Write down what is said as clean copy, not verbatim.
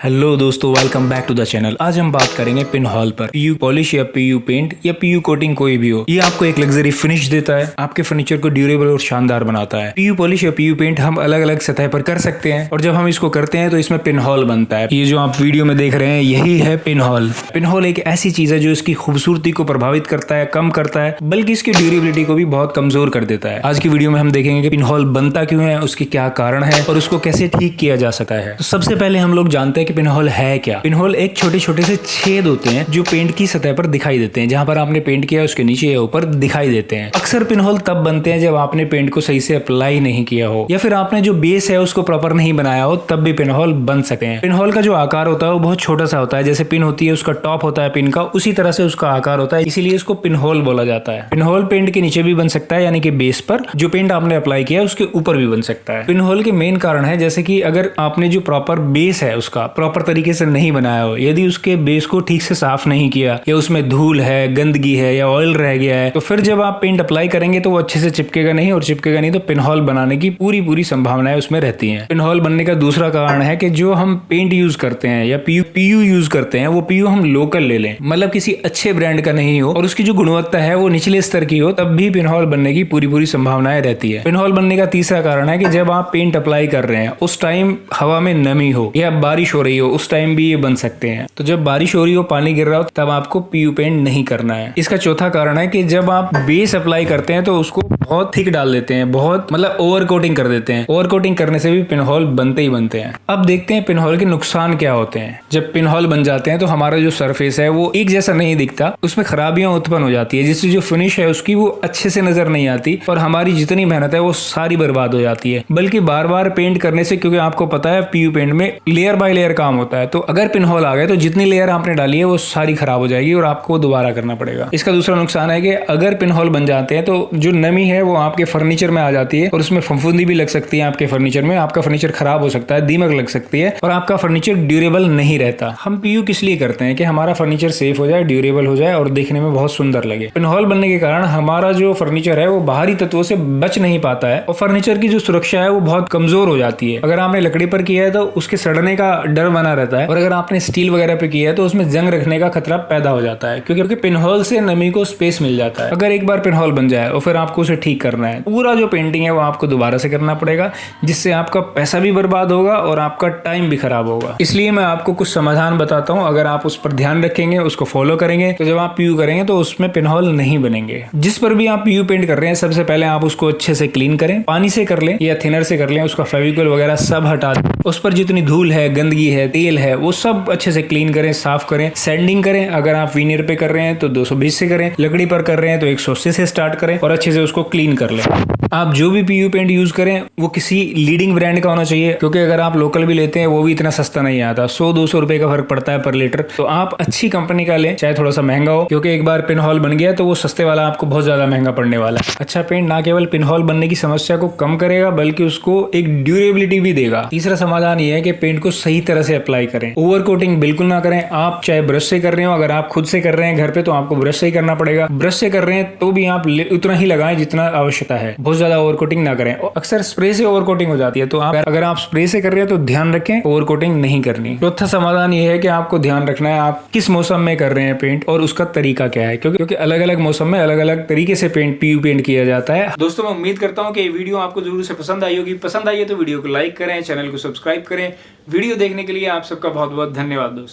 Hello दोस्तों, welcome back to the channel. आज हम बात करेंगे पिनहोल पर। पीयू पॉलिश या पीयू पेंट या पीयू कोटिंग कोई भी हो, ये आपको एक लग्जरी फिनिश देता है, आपके फर्नीचर को ड्यूरेबल और शानदार बनाता है। पीयू पॉलिश या पीयू पेंट हम अलग अलग सतह पर कर सकते हैं और जब हम इसको करते हैं तो इसमें पिनहोल बनता है। ये जो आप वीडियो में देख रहे हैं यही है पिनहोल। पिनहोल एक ऐसी चीज है जो इसकी खूबसूरती को प्रभावित करता है, कम करता है, बल्कि इसकी ड्यूरेबिलिटी को भी बहुत कमजोर कर देता है। आज की वीडियो में हम देखेंगे कि पिनहोल बनता क्यों है, उसकी क्या कारण है और उसको कैसे ठीक किया जा सकता है। तो सबसे पहले हम लोग जानते हैं कि पिनहोल है क्या। पिनहोल एक छोटे छोटे से छेद होते हैं जो पेंट की सतह पर दिखाई देते हैं। जहां पर आपने पेंट किया उसके नीचे या ऊपर दिखाई देते हैं। अक्सर पिनहोल तब बनते हैं जब आपने पेंट को सही से अप्लाई नहीं किया हो या फिर आपने जो बेस है उसको प्रॉपर नहीं बनाया हो, तब भी पिनहोल बन सकते हैं। पिनहोल का जो आकार होता है वो बहुत छोटा सा होता है। जैसे पिन होती है, उसका टॉप होता है पिन का, उसी तरह से उसका आकार होता है, इसीलिए इसको पिनहोल बोला जाता है। पिनहोल पेंट के नीचे भी बन सकता है, यानी कि बेस पर जो पेंट आपने अप्लाई किया उसके ऊपर भी बन सकता है। पिनहोल के मेन कारण है जैसे कि अगर आपने जो प्रॉपर बेस है उसका प्रॉपर तरीके से नहीं बनाया हो, यदि उसके बेस को ठीक से साफ नहीं किया या उसमें धूल है, गंदगी है या ऑयल रह गया है, तो फिर जब आप पेंट अप्लाई करेंगे तो वो अच्छे से चिपकेगा नहीं, और चिपकेगा नहीं तो पिनहोल बनाने की पूरी संभावनाएं उसमें रहती हैं। पिनहोल बनने का दूसरा कारण है कि जो हम पेंट यूज करते हैं या पीयू यूज करते हैं, वो पीयू हम लोकल ले लें, मतलब किसी अच्छे ब्रांड का नहीं हो और उसकी जो गुणवत्ता है वो निचले स्तर की हो, तब भी पिनहोल बनने की पूरी संभावनाएं रहती है। पिनहोल बनने का तीसरा कारण है कि जब आप पेंट अप्लाई कर रहे हैं उस टाइम हवा में नमी हो या बारिश हो रही हो, उस टाइम भी ये बन सकते हैं। तो जब बारिश हो रही हो, पानी गिर रहा हो, तब आपको पीयू पेंट नहीं करना है। इसका चौथा कारण है कि जब आप बेस अप्लाई करते हैं तो उसको बहुत थिक डाल देते हैं, बहुत मतलब ओवर कोटिंग कर देते हैं। ओवर कोटिंग करने से भी पिनहोल बनते ही बनते हैं। अब देखते हैं पिनहोल के नुकसान क्या होते हैं। जब पिनहोल बन जाते हैं तो हमारा जो सरफेस है वो एक जैसा नहीं दिखता, उसमें खराबियां उत्पन्न हो जाती है, जिससे जो फिनिश है उसकी वो अच्छे से नजर नहीं आती और हमारी जितनी मेहनत है वो सारी बर्बाद हो जाती है। बल्कि बार बार पेंट करने से, क्योंकि आपको पता है पीयू पेंट में लेयर बाय लेयर काम होता है, तो अगर पिनहोल आ गए तो जितनी लेयर आपने डाली है वो सारी खराब हो जाएगी और आपको दोबारा करना पड़ेगा। इसका दूसरा नुकसान है कि अगर पिनहोल बन जाते हैं तो जो नमी है वो आपके फर्नीचर में आ जाती है और उसमें फफूंदी भी लग सकती है आपके फर्नीचर में। आपका फर्नीचर खराब हो सकता है, दीमक लग सकती है और आपका फर्नीचर ड्यूरेबल नहीं रहता। हम पीयू किस लिए करते हैं कि हमारा फर्नीचर सेफ हो जाए, ड्यूरेबल हो जाए और देखने में बहुत सुंदर लगे। पिनहोल बनने के कारण हमारा जो फर्नीचर है वो बाहरी तत्वों से बच नहीं पाता है और फर्नीचर की जो सुरक्षा है वो बहुत कमजोर हो जाती है। अगर आपने लकड़ी पर किया है तो उसके सड़ने का डर बना रहता है, और अगर आपने स्टील वगैरह पे किया है तो उसमें जंग रखने का खतरा पैदा हो जाता है, क्योंकि पिनहोल से नमी को स्पेस मिल जाता है। अगर एक बार पिनहोल बन जाए और फिर आपको उसे ठीक करना है, पूरा जो पेंटिंग है वो आपको दोबारा से करना पड़ेगा, जिससे आपका पैसा भी बर्बाद होगा और आपका टाइम भी खराब होगा। इसलिए मैं आपको कुछ समाधान बताता हूँ। अगर आप उस पर ध्यान रखेंगे, उसको फॉलो करेंगे, तो जब आप पीयू करेंगे तो उसमें पिनहोल नहीं बनेंगे। जिस पर भी आप पीयू पेंट कर रहे हैं, सबसे पहले आप उसको अच्छे से क्लीन करें, पानी से कर लें या थिनर से कर लें, उसका फेविकोल वगैरह सब हटा दें। उस पर जितनी धूल है, गंदगी है, तेल है, वो सब अच्छे से क्लीन करें, साफ करें, सैंडिंग करें। अगर आप वीनियर पे कर रहे हैं तो 220 से करें, लकड़ी पर कर रहे हैं तो 180 से स्टार्ट करें और अच्छे से उसको क्लीन कर लें। आप जो भी पीयू पेंट यूज करें वो किसी लीडिंग ब्रांड का होना चाहिए, क्योंकि अगर आप लोकल भी लेते हैं वो भी इतना सस्ता नहीं आता। 100-200 रुपए का फर्क पड़ता है पर लीटर। तो आप अच्छी कंपनी का लें, चाहे थोड़ा सा महंगा हो, क्योंकि एक बार पिनहोल बन गया तो वो सस्ते वाला आपको बहुत ज्यादा महंगा पड़ने वाला है। अच्छा पेंट ना केवल पिनहोल बनने की समस्या को कम करेगा बल्कि उसको एक ड्यूरेबिलिटी भी देगा। तीसरा समाधान ये है कि पेंट को सही तरह से अप्लाई करें, ओवर कोटिंग बिल्कुल ना करें। आप चाहे ब्रश से कर रहे हो, अगर आप खुद से कर रहे हैं घर पे तो आपको ब्रश से ही करना पड़ेगा। ब्रश से कर रहे हैं तो भी आप उतना ही लगाएं जितना आवश्यकता है, बहुत ज्यादा ओवर कोटिंग ना करें। अक्सर स्प्रे से ओवर कोटिंग हो जाती है, तो अगर आप स्प्रे से कर रहे हैं तो ध्यान रखें ओवर कोटिंग नहीं करनी। चौथा समाधान ये है कि आपको ध्यान रखना है आप किस मौसम में कर रहे हैं पेंट और उसका तरीका क्या है, क्योंकि अलग अलग मौसम में अलग अलग तरीके से पीयू पेंट किया जाता है। दोस्तों, मैं उम्मीद करता हूँ कि ये वीडियो आपको जरूर से पसंद आई होगी। पसंद आई है तो वीडियो को लाइक करें, चैनल को सब्सक्राइब करें। वीडियो देखने के लिए आप सबका बहुत बहुत धन्यवाद दोस्तों।